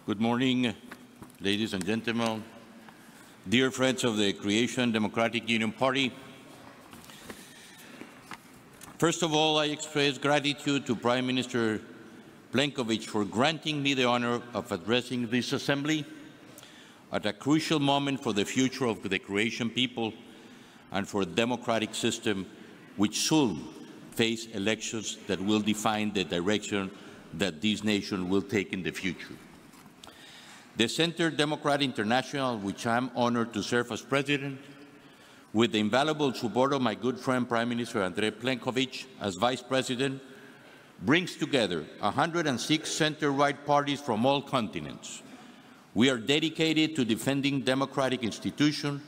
Good morning, ladies and gentlemen, dear friends of the Croatian Democratic Union Party. First of all, I express gratitude to Prime Minister Plenković for granting me the honor of addressing this assembly at a crucial moment for the future of the Croatian people and for a democratic system which soon face elections that will define the direction that this nation will take in the future. The Center Democrat International, which I am honored to serve as president, with the invaluable support of my good friend Prime Minister Andrej Plenković as vice president, brings together 106 center-right parties from all continents. We are dedicated to defending democratic institutions,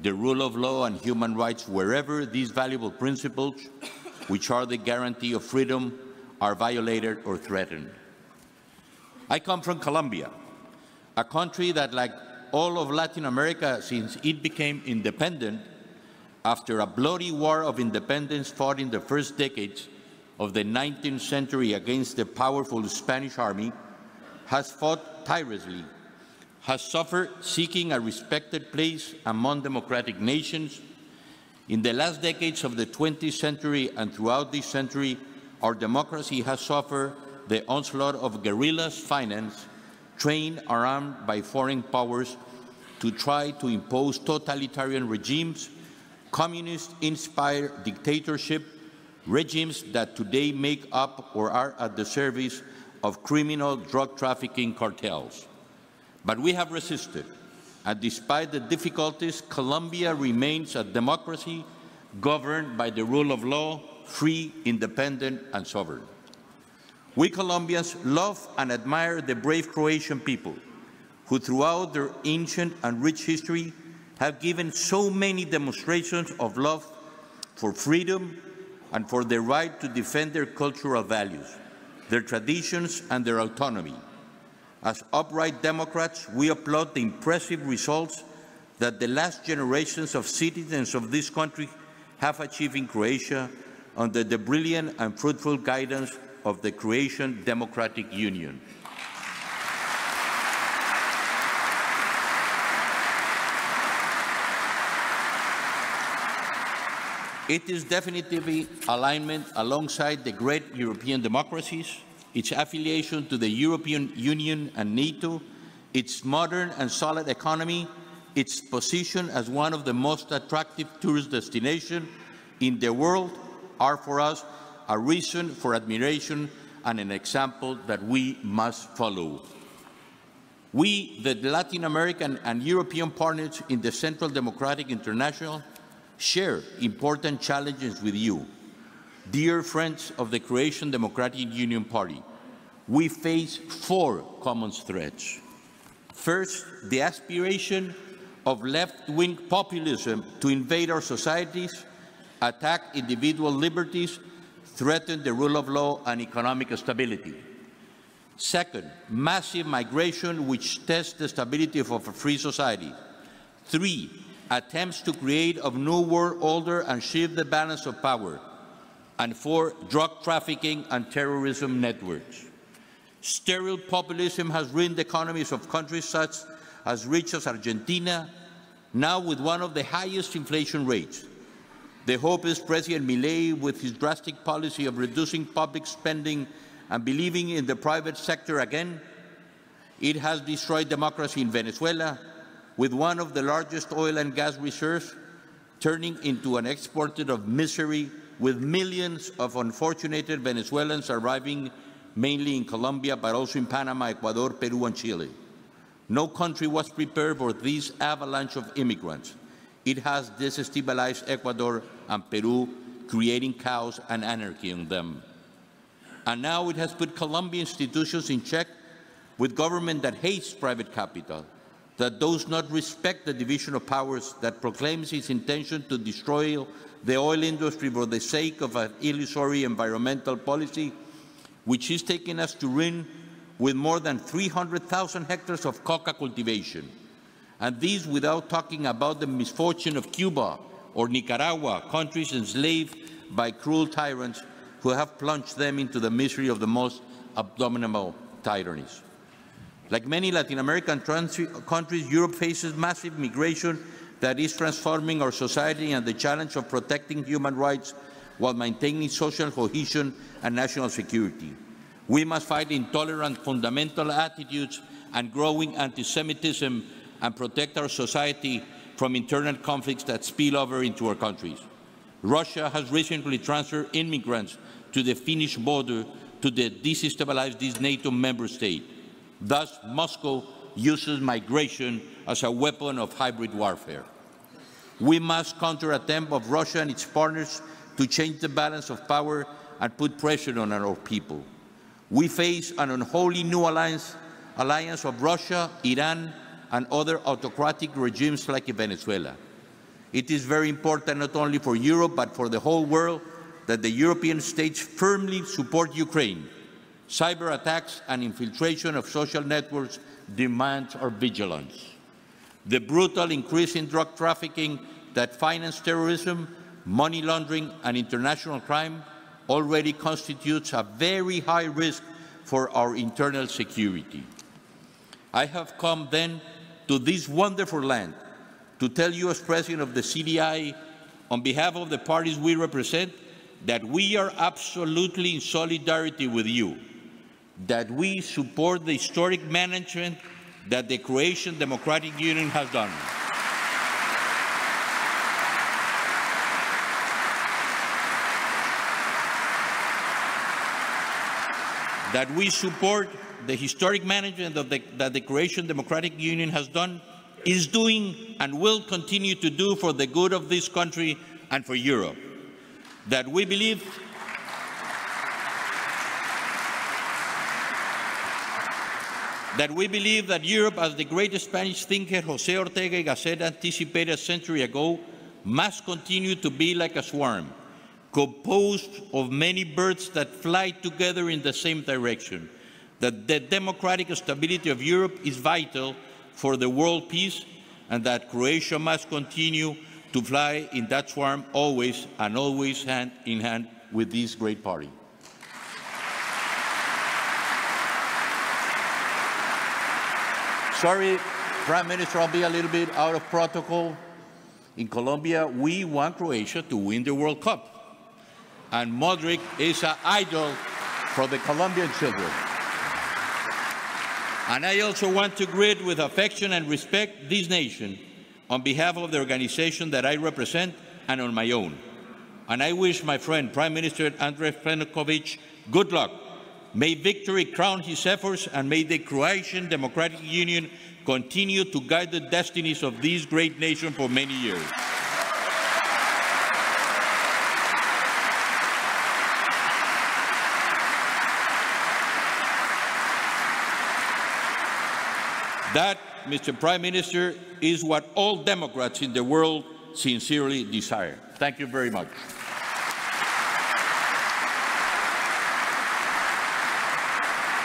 the rule of law and human rights wherever these valuable principles, which are the guarantee of freedom, are violated or threatened. I come from Colombia, a country that, like all of Latin America since it became independent, after a bloody war of independence fought in the first decades of the 19th century against the powerful Spanish army, has fought tirelessly, has suffered seeking a respected place among democratic nations. In the last decades of the 20th century and throughout this century, our democracy has suffered the onslaught of guerrillas financed, trained or armed by foreign powers to try to impose totalitarian regimes, communist-inspired dictatorship, regimes that today make up or are at the service of criminal drug trafficking cartels. But we have resisted, and despite the difficulties, Colombia remains a democracy governed by the rule of law, free, independent, and sovereign. We Colombians love and admire the brave Croatian people who throughout their ancient and rich history have given so many demonstrations of love for freedom and for the right to defend their cultural values, their traditions, and their autonomy. As upright Democrats, we applaud the impressive results that the last generations of citizens of this country have achieved in Croatia under the brilliant and fruitful guidance of the Croatian Democratic Union. It is definitively alignment alongside the great European democracies, its affiliation to the European Union and NATO, its modern and solid economy, its position as one of the most attractive tourist destinations in the world are for us a reason for admiration and an example that we must follow. We, the Latin American and European partners in the Central Democratic International, share important challenges with you. Dear friends of the Croatian Democratic Union Party, we face 4 common threats. First, the aspiration of left-wing populism to invade our societies, attack individual liberties, threaten the rule of law and economic stability. Second, massive migration which tests the stability of a free society. 3, attempts to create a new world order and shift the balance of power. And 4, drug trafficking and terrorism networks. Sterile populism has ruined economies of countries such as rich as Argentina, now with one of the highest inflation rates. The hope is President Milei, with his drastic policy of reducing public spending and believing in the private sector again. It has destroyed democracy in Venezuela, with one of the largest oil and gas reserves, turning into an exporter of misery, with millions of unfortunate Venezuelans arriving mainly in Colombia, but also in Panama, Ecuador, Peru, and Chile. No country was prepared for this avalanche of immigrants. It has destabilized Ecuador and Peru, creating chaos and anarchy in them. And now it has put Colombian institutions in check with government that hates private capital, that does not respect the division of powers, that proclaims its intention to destroy the oil industry for the sake of an illusory environmental policy, which is taking us to ruin with more than 300,000 hectares of coca cultivation. And these without talking about the misfortune of Cuba or Nicaragua, countries enslaved by cruel tyrants who have plunged them into the misery of the most abominable tyrannies. Like many Latin American countries, Europe faces massive migration that is transforming our society and the challenge of protecting human rights while maintaining social cohesion and national security. We must fight intolerant fundamental attitudes and growing anti-Semitism and protect our society from internal conflicts that spill over into our countries. Russia has recently transferred immigrants to the Finnish border to destabilize this NATO member state. Thus, Moscow uses migration as a weapon of hybrid warfare. We must counter the attempt of Russia and its partners to change the balance of power and put pressure on our people. We face an unholy new alliance of Russia, Iran, and other autocratic regimes like Venezuela. It is very important not only for Europe but for the whole world that the European states firmly support Ukraine. Cyber attacks and infiltration of social networks demand our vigilance. The brutal increase in drug trafficking that finance terrorism, money laundering, and international crime already constitutes a very high risk for our internal security. I have come then to this wonderful land to tell you as President of the CDI, on behalf of the parties we represent, that we are absolutely in solidarity with you, that we support the historic management that the Croatian Democratic Union has done. That we support the historic management that the Croatian Democratic Union has done, is doing, and will continue to do for the good of this country and for Europe. That we believe that Europe, as the great Spanish thinker José Ortega y Gasset anticipated a century ago, must continue to be like a swarm, composed of many birds that fly together in the same direction. That the democratic stability of Europe is vital for the world peace, and that Croatia must continue to fly in that swarm always and always hand in hand with this great party. Sorry, Prime Minister, I'll be a little bit out of protocol. In Colombia, we want Croatia to win the World Cup. And Modric is an idol for the Colombian children. And I also want to greet with affection and respect this nation on behalf of the organization that I represent and on my own. And I wish my friend, Prime Minister Andrej Plenković, good luck. May victory crown his efforts, and may the Croatian Democratic Union continue to guide the destinies of this great nation for many years. That, Mr. Prime Minister, is what all Democrats in the world sincerely desire. Thank you very much.